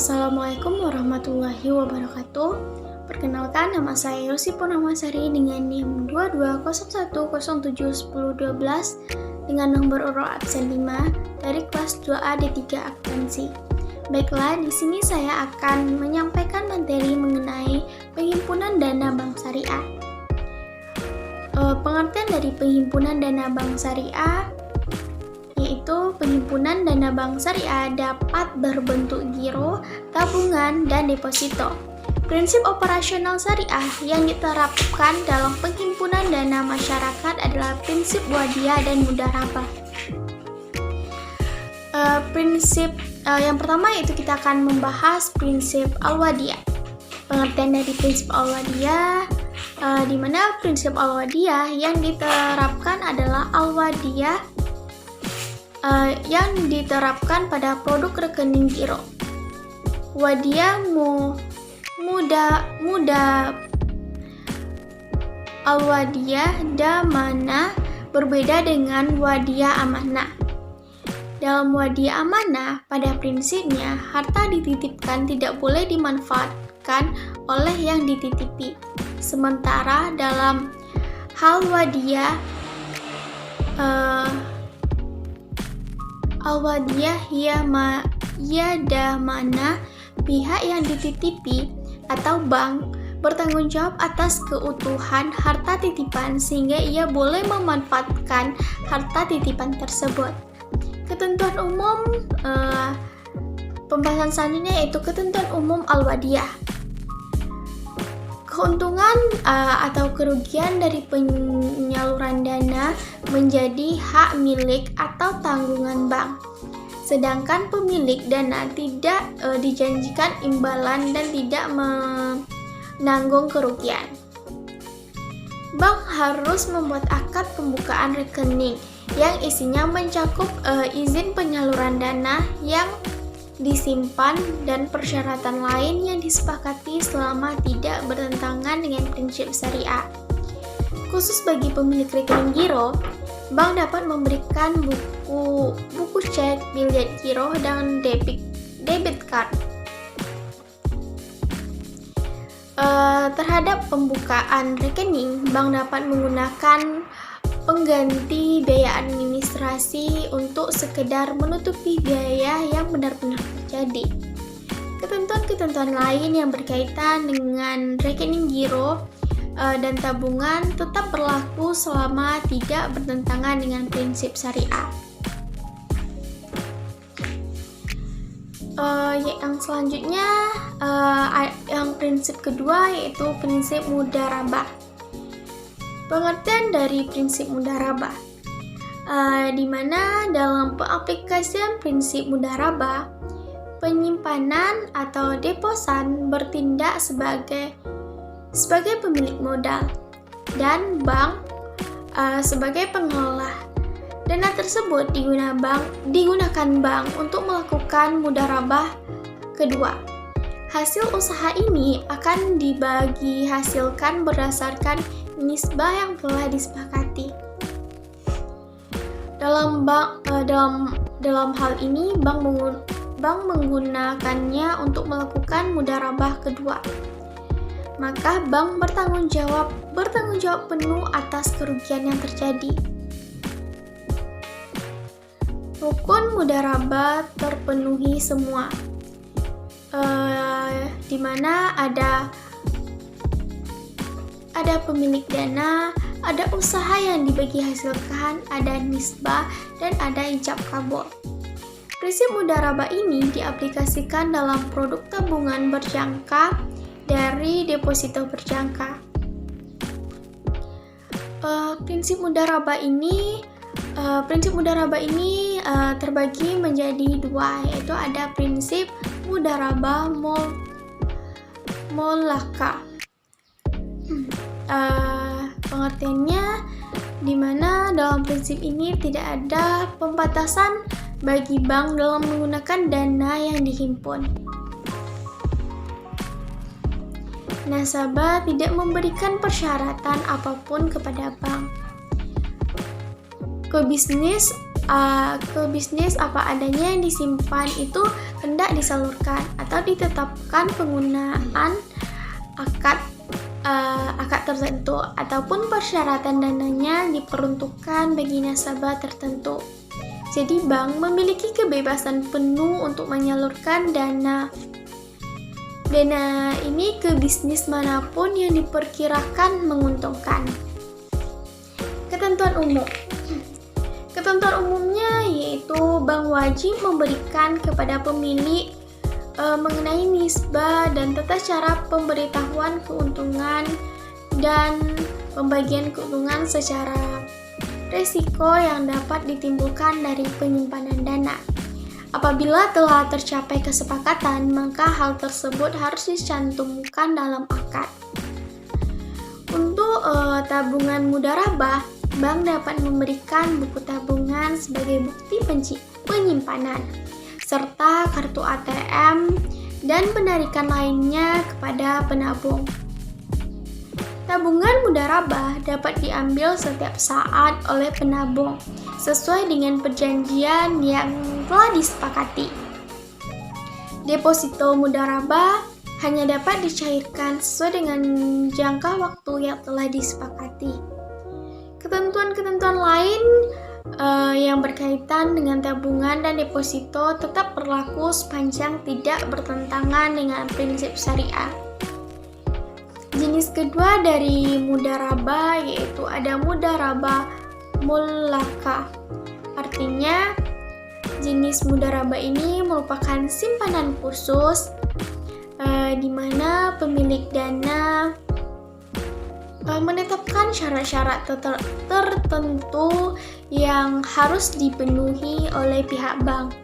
Assalamualaikum warahmatullahi wabarakatuh. Perkenalkan, nama saya Yosi Purnamasari dengan NIM 2201071012 dengan nomor urut absen 5 dari kelas 2A D3 Akuntansi. Baiklah, di sini saya akan menyampaikan materi mengenai penghimpunan dana bank syariah. Pengertian dari penghimpunan dana bank syariah yaitu penghimpunan dana bank syariah dapat berbentuk giro, tabungan, dan deposito. Prinsip operasional syariah yang diterapkan dalam penghimpunan dana masyarakat adalah prinsip wadiah dan mudharabah. Yang pertama yaitu kita akan membahas prinsip al-wadiah. Pengertian dari prinsip al-wadiah, di mana prinsip al-wadiah yang diterapkan adalah al-wadiah yang diterapkan pada produk rekening giro. Wadiah muda al-wadiah damana berbeda dengan wadiah amanah. Dalam wadiah amanah, pada prinsipnya harta dititipkan tidak boleh dimanfaatkan oleh yang dititipi. Sementara dalam hal wadiah al-wadiah damana, pihak yang dititipi atau bank bertanggung jawab atas keutuhan harta titipan sehingga ia boleh memanfaatkan harta titipan tersebut. Ketentuan umum pembahasan selanjutnya yaitu ketentuan umum al-wadiah. Keuntungan atau kerugian dari penyaluran dana menjadi hak milik atau tanggungan bank. Sedangkan pemilik dana tidak dijanjikan imbalan dan tidak menanggung kerugian. Bank harus membuat akad pembukaan rekening yang isinya mencakup izin penyaluran dana yang disimpan dan persyaratan lain yang disepakati selama tidak bertentangan dengan prinsip syariah. Khusus bagi pemilik rekening giro, bank dapat memberikan buku cek, bilet giro, dan debit card. Terhadap pembukaan rekening, bank dapat menggunakan pengganti biaya administrasi untuk sekedar menutupi biaya yang benar-benar terjadi. Ketentuan-ketentuan lain yang berkaitan dengan rekening giro dan tabungan tetap berlaku selama tidak bertentangan dengan prinsip syariah. Yang selanjutnya, yang prinsip kedua yaitu prinsip mudharabah. Pengertian dari prinsip mudharabah, di mana dalam pengaplikasian prinsip mudharabah, penyimpanan atau deposan bertindak sebagai pemilik modal dan bank sebagai pengelola. Dana tersebut digunakan bank untuk melakukan mudharabah kedua. Hasil usaha ini akan dibagi hasilkan berdasarkan nisbah yang telah disepakati. Dalam hal ini bank menggunakannya untuk melakukan mudharabah kedua. Maka bank bertanggung jawab penuh atas kerugian yang terjadi. Rukun mudharabah terpenuhi semua, di mana ada pemilik dana, ada usaha yang dibagi hasilkan, ada nisbah, dan ada ijab kabul. Prinsip mudharabah ini diaplikasikan dalam produk tabungan berjangka dari deposito berjangka. Prinsip mudharabah ini terbagi menjadi dua, yaitu ada prinsip mudharabah molaka. Pengertiannya di mana dalam prinsip ini tidak ada pembatasan bagi bank dalam menggunakan dana yang dihimpun. Nasabah tidak memberikan persyaratan apapun kepada bank. Pebisnis ke bisnis apa adanya yang disimpan itu hendak disalurkan atau ditetapkan penggunaan akad tertentu ataupun persyaratan dananya diperuntukkan bagi nasabah tertentu. Jadi bank memiliki kebebasan penuh untuk menyalurkan dana ini ke bisnis manapun yang diperkirakan menguntungkan. Ketentuan umum. Ketentuan umumnya yaitu bank wajib memberikan kepada pemilik mengenai nisbah dan tata cara pemberitahuan keuntungan dan pembagian keuntungan secara resiko yang dapat ditimbulkan dari penyimpanan dana. Apabila telah tercapai kesepakatan, maka hal tersebut harus dicantumkan dalam akad. Untuk tabungan mudharabah, bank dapat memberikan buku tabungan sebagai bukti penyimpanan, serta kartu ATM dan penarikan lainnya kepada penabung. Tabungan mudharabah dapat diambil setiap saat oleh penabung sesuai dengan perjanjian yang telah disepakati. Deposito mudharabah hanya dapat dicairkan sesuai dengan jangka waktu yang telah disepakati. Ketentuan-ketentuan lain yang berkaitan dengan tabungan dan deposito tetap berlaku sepanjang tidak bertentangan dengan prinsip syariah. Jenis kedua dari mudharabah yaitu ada mudharabah mullaqah. Artinya, jenis mudharabah ini merupakan simpanan khusus di mana pemilik dana menetapkan syarat-syarat tertentu yang harus dipenuhi oleh pihak bank.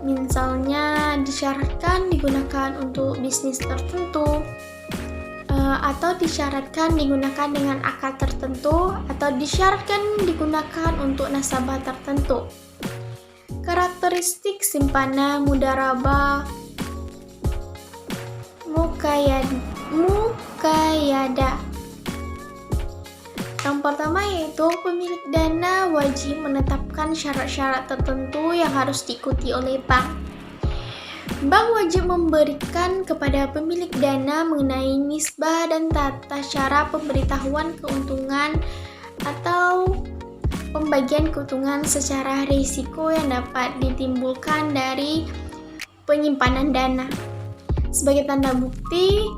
Misalnya, disyaratkan digunakan untuk bisnis tertentu, atau disyaratkan digunakan dengan akad tertentu, atau disyaratkan digunakan untuk nasabah tertentu. Karakteristik simpanan mudharabah muqayyadah. Yang pertama yaitu pemilik dana wajib menetapkan syarat-syarat tertentu yang harus diikuti oleh bank. Bank wajib memberikan kepada pemilik dana mengenai nisbah dan tata cara pemberitahuan keuntungan atau pembagian keuntungan secara risiko yang dapat ditimbulkan dari penyimpanan dana. Sebagai tanda bukti,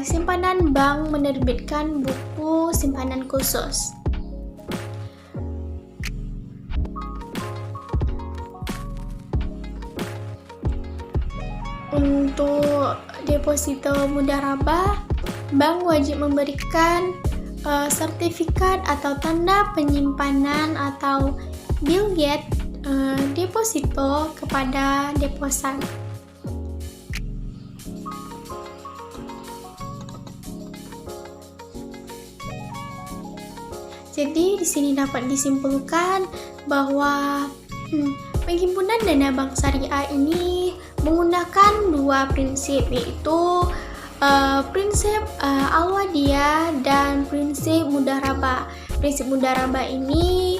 simpanan bank menerbitkan buku simpanan khusus. Untuk deposito mudharabah, bank wajib memberikan sertifikat atau tanda penyimpanan atau bilget deposito kepada deposan. Jadi di sini dapat disimpulkan bahwa penghimpunan dana bank syariah ini menggunakan dua prinsip, yaitu prinsip al-wadiyah dan prinsip mudharabah. Prinsip mudharabah ini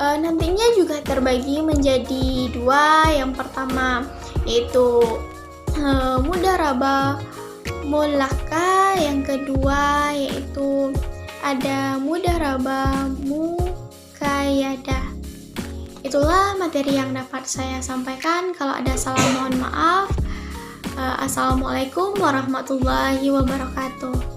nantinya juga terbagi menjadi dua. Yang pertama yaitu mudharabah mullaqah, yang kedua yaitu ada mudharabah muqayyadah. Itulah materi yang dapat saya sampaikan. Kalau ada salah mohon maaf. Assalamualaikum warahmatullahi wabarakatuh.